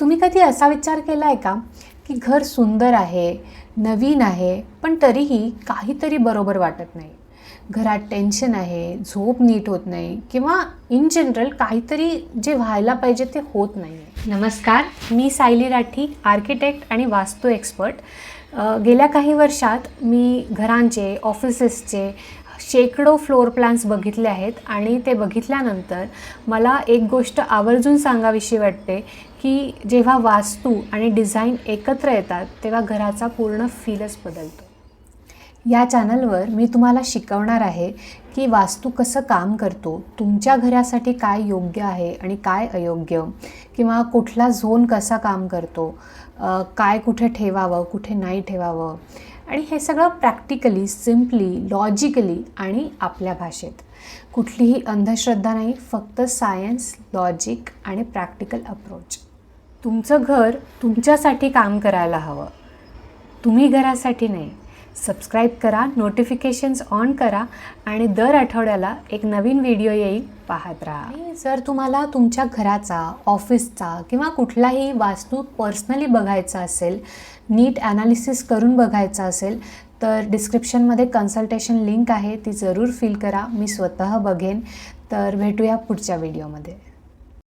तुम्ही कधी असा विचार केला आहे का की घर सुंदर आहे, नवीन आहे, पण तरीही काहीतरी बरोबर वाटत नाही? घरात टेन्शन आहे, झोप नीट होत नाही किंवा इन जनरल काहीतरी जे व्हायला पाहिजे ते होत नाही आहे. नमस्कार, मी सायली राठी, आर्किटेक्ट आणि वास्तू एक्सपर्ट. गेल्या काही वर्षात मी घरांचे, ऑफिसेसचे शेकडो फ्लोर प्लॅन्स बघितले आहेत आणि ते बघितल्यानंतर मला एक गोष्ट आवर्जून सांगावीशी वाटते की जेव्हा वास्तू आणि डिझाईन एकत्र येतात तेव्हा घराचा पूर्ण फीलच बदलतो. या चॅनलवर मी तुम्हाला शिकवणार आहे की वास्तू कसं काम करतो, तुमच्या घरासाठी काय योग्य आहे आणि काय अयोग्य, किंवा कुठला झोन कसा काम करतो, काय कुठे ठेवावं, कुठे नाही ठेवावं, आणि हे सगळं प्रॅक्टिकली, सिम्पली, लॉजिकली आणि आपल्या भाषेत. कुठलीही अंधश्रद्धा नाही, फक्त सायन्स, लॉजिक आणि प्रॅक्टिकल अप्रोच. तुमचं घर तुमच्यासाठी काम करायला हवं, तुम्ही घरासाठी नाही. सबस्क्राईब करा, नोटिफिकेशन्स ऑन करा आणि दर आठवड्याला एक नवीन व्हिडिओ येईल, पाहत राहा. आणि जर तुम्हाला तुमच्या घराचा, ऑफिसचा किंवा कुठलाही वास्तू पर्सनली बघायचा असेल, नीट ॲनालिसिस करून बघायचा असेल, तर डिस्क्रिप्शनमध्ये कन्सल्टेशन लिंक आहे, ती जरूर फिल करा. मी स्वतः बघेन. तर भेटूया पुढच्या व्हिडिओमध्ये.